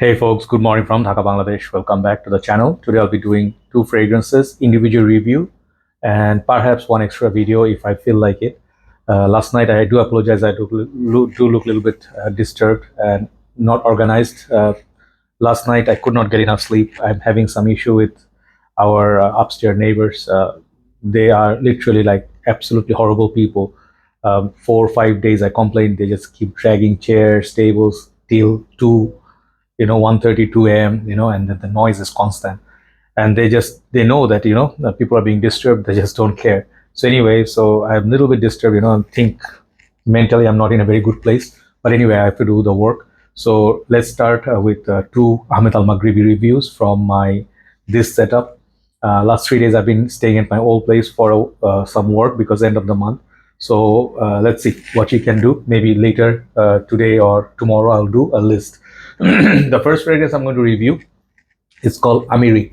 Hey folks, good morning from Dhaka, Bangladesh. Welcome back to the channel. Today I'll be doing two fragrances, individual review, and perhaps one extra video if I feel like it. Last night I do apologize, I do look a little bit disturbed and not organized. Last night I could not get enough sleep. I'm having some issue with our upstairs neighbors. They are literally like absolutely horrible people. 4 or 5 days I complained, they just keep dragging chairs, tables till 2, 1:32 a.m., and the noise is constant, and they know that that people are being disturbed. They just don't care. So anyway, so I'm a little bit disturbed, and think mentally I'm not in a very good place, but anyway, I have to do the work. So let's start with two Ahmed Al Maghribi reviews from my this setup. Last 3 days I've been staying at my old place for some work because end of the month. So let's see what you can do. Maybe later today or tomorrow I'll do a list. The first fragrance I'm going to review is called Amiri.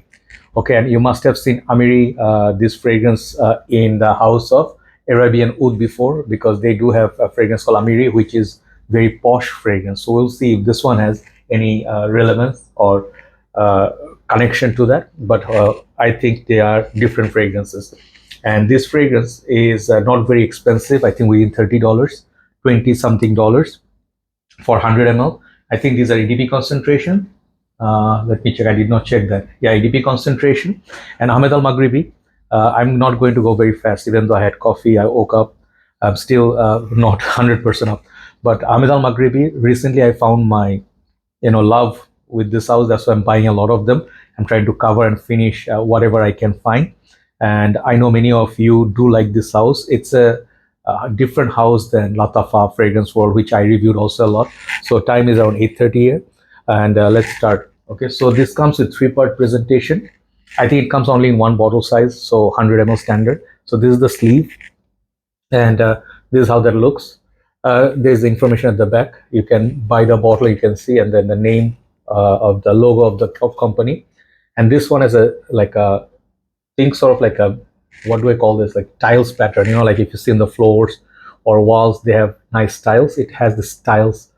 Okay, and you must have seen Amiri, this fragrance in the house of Arabian Oud before, because they do have a fragrance called Amiri, which is very posh fragrance. So we'll see if this one has any relevance or connection to that. But I think they are different fragrances. And this fragrance is not very expensive. I think within $30, 20 something dollars for 100 ml. I think these are EDP concentration. Let me check. I did not check that. Yeah, EDP concentration. And Ahmed Al Maghribi. I'm not going to go very fast, even though I had coffee. I woke up. I'm still not 100% up. But Ahmed Al Maghribi. Recently, I found my, love with this house. That's why I'm buying a lot of them. I'm trying to cover and finish whatever I can find. And I know many of you do like this house. It's a different house than Latafa Fragrance World, which I reviewed also a lot. So time is around 8:30 here, and let's start. Okay, so this comes with 3-part presentation. I think it comes only in one bottle size, so 100 ml standard. So this is the sleeve, and this is how that looks. There's the information at the back. You can buy the bottle, you can see, and then the name of the logo of the company. And this one is a think sort of like a, what do I call this, like tiles pattern, like if you see in the floors or walls, they have nice tiles. It has this tiles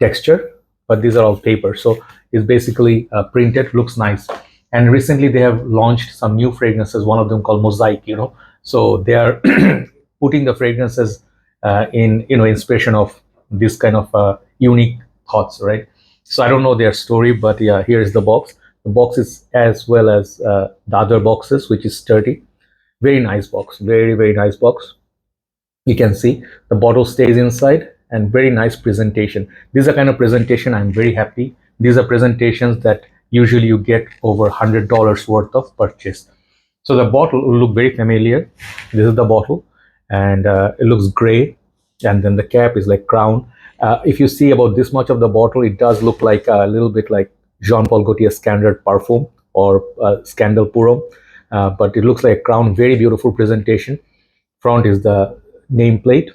texture, but these are all paper, so it's basically printed, looks nice. And recently they have launched some new fragrances, one of them called Mosaic, so they are putting the fragrances in inspiration of this kind of unique thoughts, right? So I don't know their story, but yeah, here's the box. The box is as well as the other boxes, which is sturdy. Very nice box, very, very nice box. You can see the bottle stays inside, and very nice presentation. These are kind of presentation I'm very happy. These are presentations that usually you get over $100 worth of purchase. So the bottle will look very familiar. This is the bottle, and it looks gray, and then the cap is like crown. If you see about this much of the bottle, it does look like a little bit like Jean-Paul Gaultier standard Perfume or Scandal Puro, but it looks like a crown. Very beautiful presentation. Front is the nameplate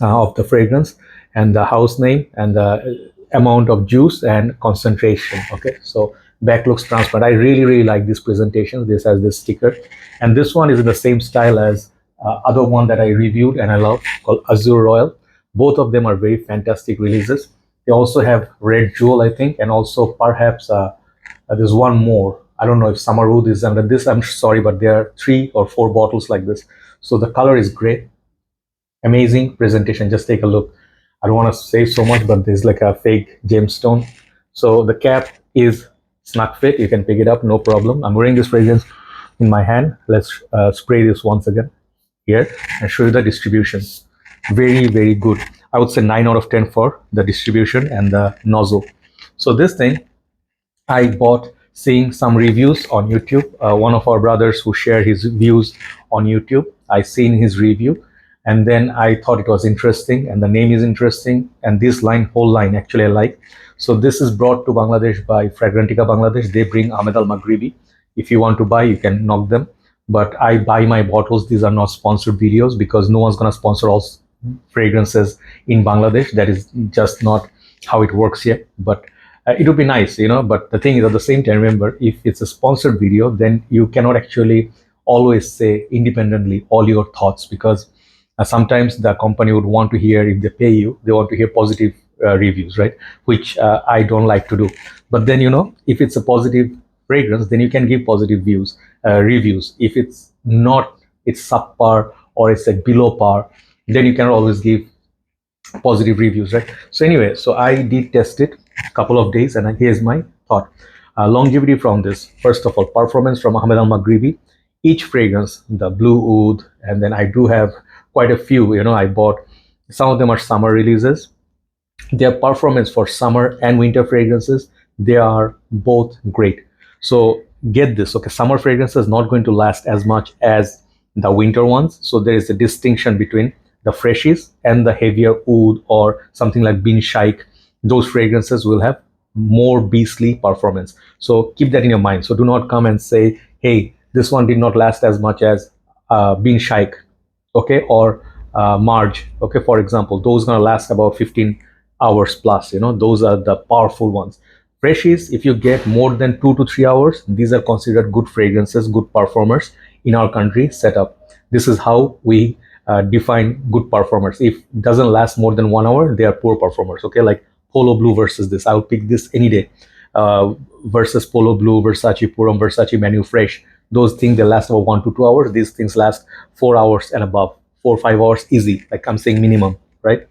of the fragrance, and the house name, and the amount of juice and concentration. Okay, so back looks transparent. I really, really like this presentation. This has this sticker, and this one is in the same style as other one that I reviewed and I love, called Azure Royal. Both of them are very fantastic releases. They also have Red Jewel, I think, and also perhaps there's one more. I don't know if Summer Oud is under this. I'm sorry, but there are 3 or 4 bottles like this. So the color is great. Amazing presentation. Just take a look. I don't want to say so much, but there's like a fake gemstone. So the cap is snug fit. You can pick it up, no problem. I'm wearing this fragrance in my hand. Let's spray this once again here and show you the distribution. Very, very good. I would say 9 out of 10 for the distribution and the nozzle. So this thing I bought seeing some reviews on YouTube. One of our brothers who shared his views on YouTube, I seen his review, and then I thought it was interesting, and the name is interesting, and this whole line actually I like. So this is brought to Bangladesh by Fragrantica Bangladesh. They bring Ahmed Al Maghribi. If you want to buy, you can knock them. But I buy my bottles. These are not sponsored videos, because no one's gonna sponsor all fragrances in Bangladesh. That is just not how it works yet. But it would be nice, but the thing is, at the same time, remember, if it's a sponsored video, then you cannot actually always say independently all your thoughts, because sometimes the company would want to hear, if they pay you, they want to hear positive reviews, right? Which I don't like to do. But then, if it's a positive fragrance, then you can give positive reviews. If it's not, it's subpar or it's like below par, then you can always give positive reviews, right? So anyway, so I did test it a couple of days, and here's my thought. Longevity from this, first of all, performance from Ahmed Al Maghribi. Each fragrance, the blue oud, and then I do have quite a few. I bought, some of them are summer releases. Their performance for summer and winter fragrances, they are both great. So get this, okay? Summer fragrances not going to last as much as the winter ones. So there is a distinction between the freshies and the heavier oud or something like Bin Shaikh. Those fragrances will have more beastly performance. So keep that in your mind. So do not come and say, hey, this one did not last as much as Bin Shaikh, okay, or Marge, okay, for example. Those gonna last about 15 hours plus. Those are the powerful ones. Freshies, if you get more than 2 to 3 hours, these are considered good fragrances, good performers in our country setup. This is how we define good performers. If it doesn't last more than 1 hour, they are poor performers, okay? Like Polo Blue versus this, I'll pick this any day, versus Polo Blue, Versace Puram, Versace Manu Fresh. Those things, they last about 1 to 2 hours. These things last 4 hours and above, 4 or 5 hours easy, like I'm saying minimum, right?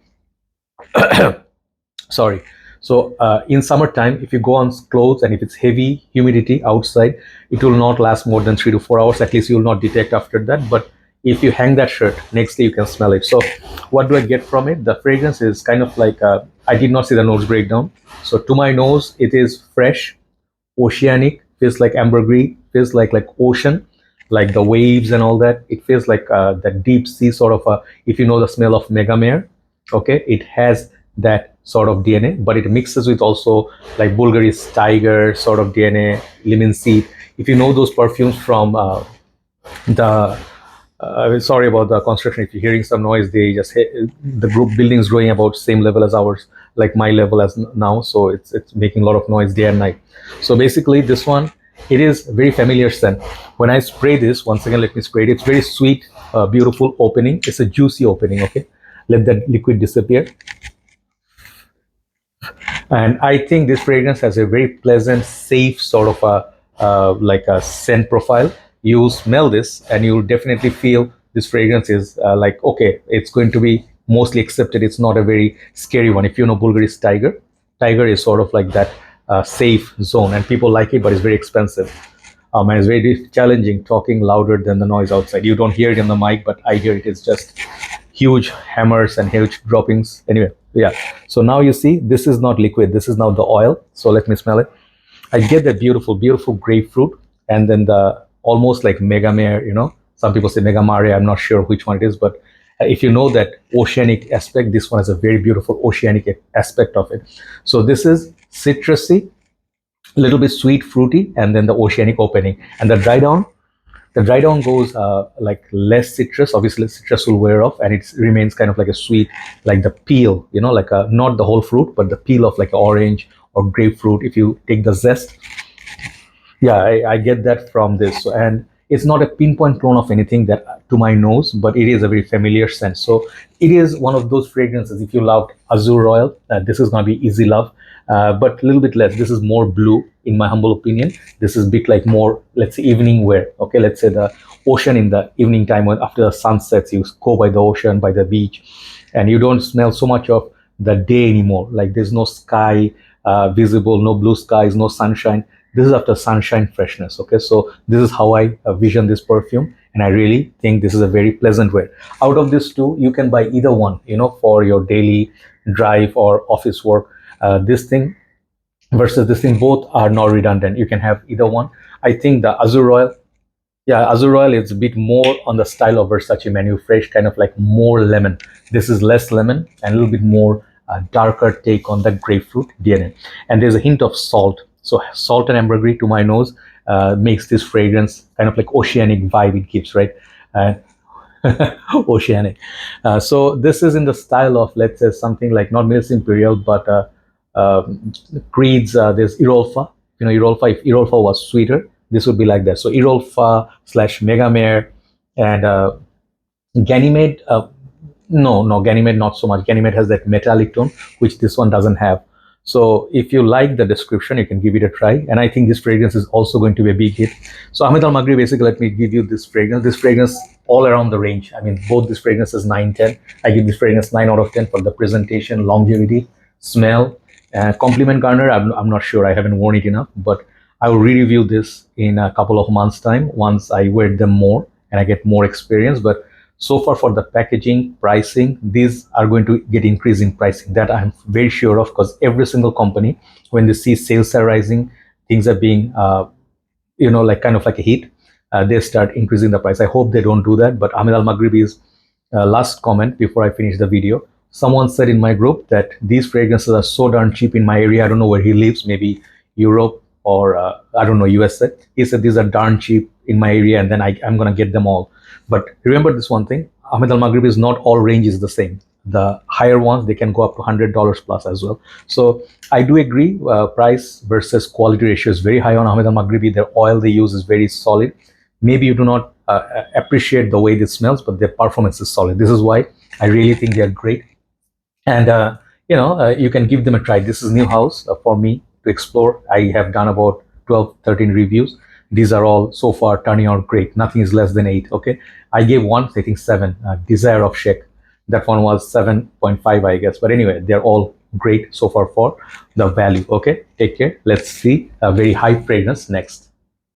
Sorry. So in summertime, if you go on clothes and if it's heavy humidity outside, it will not last more than 3 to 4 hours. At least you will not detect after that. But if you hang that shirt, next day you can smell it. So what do I get from it? The fragrance is kind of like, I did not see the nose breakdown. So to my nose, it is fresh, oceanic, feels like ambergris, feels like ocean, like the waves and all that. It feels like that deep sea sort of if you know the smell of Megamare, okay, it has that sort of DNA, but it mixes with also like Bulgari's tiger sort of DNA, lemon seed. If you know those perfumes from the sorry about the construction. If you're hearing some noise, they just the group buildings growing about same level as ours, like my level as now. So it's making a lot of noise day and night. So basically, this one, it is very familiar scent. When I spray this, once again, let me spray it. It's very sweet, beautiful opening. It's a juicy opening. Okay, let that liquid disappear. And I think this fragrance has a very pleasant, safe sort of like a scent profile. You smell this and you'll definitely feel this fragrance is like, okay, it's going to be mostly accepted. It's not a very scary one. If you know Bulgari's tiger is sort of like that safe zone, and people like it, but it's very expensive. And it's very challenging talking louder than the noise outside. You don't hear it in the mic, but I hear it. It's just huge hammers and huge droppings. Anyway, yeah. So now you see, this is not liquid. This is now the oil. So let me smell it. I get that beautiful, beautiful grapefruit, and then the almost like Megamare, some people say Megamare. I'm not sure which one it is, but if you know that oceanic aspect, this one has a very beautiful oceanic aspect of it. So this is citrusy, a little bit sweet, fruity, and then the oceanic opening. And the dry down goes like less citrus. Obviously, citrus will wear off, and it remains kind of like a sweet, like the peel, like not the whole fruit, but the peel of like an orange or grapefruit. If you take the zest, yeah, I get that from this. And it's not a pinpoint clone of anything that to my nose, but it is a very familiar scent. So it is one of those fragrances. If you loved Azure Royal, this is going to be easy love, but a little bit less. This is more blue, in my humble opinion. This is a bit like more, let's say, evening wear. Okay, let's say the ocean in the evening time, when after the sun sets, you go by the ocean, by the beach, and you don't smell so much of the day anymore. Like there's no sky visible, no blue skies, no sunshine. This is after sunshine freshness. Okay, so this is how I vision this perfume, and I really think this is a very pleasant wear. Out of these two, you can buy either one, for your daily drive or office work. This thing versus this thing, both are not redundant. You can have either one. I think the Azure Royal, yeah, Azure Royal is a bit more on the style of Versace Manu Fresh, kind of like more lemon. This is less lemon and a little bit more darker take on the grapefruit DNA. And there's a hint of salt. So salt and ambergris to my nose makes this fragrance kind of like oceanic vibe it gives, right? Oceanic. So this is in the style of, let's say, something like not Mills Imperial, but Creed's, there's Irolfa. Irolfa, if Irolfa was sweeter, this would be like that. So Irolfa / Megamare and Ganymede. No, Ganymede not so much. Ganymede has that metallic tone, which this one doesn't have. So if you like the description, you can give it a try. And I think this fragrance is also going to be a big hit. So Ahmed Al Maghribi, basically, let me give you this fragrance. This fragrance all around the range. I mean, both these fragrances 9, 10. I give this fragrance 9 out of 10 for the presentation, longevity, smell, compliment garner. I'm not sure. I haven't worn it enough, but I will re-review this in a couple of months' time once I wear them more and I get more experience. But so far for the packaging, pricing, these are going to get increase in pricing. That I'm very sure of, because every single company, when they see sales are rising, things are being, like kind of like a hit, they start increasing the price. I hope they don't do that. But Ahmed Al Maghribi's last comment before I finish the video, someone said in my group that these fragrances are so darn cheap in my area. I don't know where he lives, maybe Europe or I don't know, USA. He said these are darn cheap in my area, and then I'm gonna get them all. But remember this one thing: Ahmed Al Maghribi is not all range is the same. The higher ones, they can go up to $100 plus as well. So I do agree, price versus quality ratio is very high on Ahmed Al Maghribi. Their oil they use is very solid. Maybe you do not appreciate the way this smells, but their performance is solid. This is why I really think they are great. And you can give them a try. This is new house for me to explore. I have done about 12, 13 reviews. These are all so far turning out great. Nothing is less than 8. Okay, I gave one, I think 7, Desire of Sheikh. That one was 7.5, I guess. But anyway, they're all great so far for the value. Okay, take care. Let's see a very high fragrance next.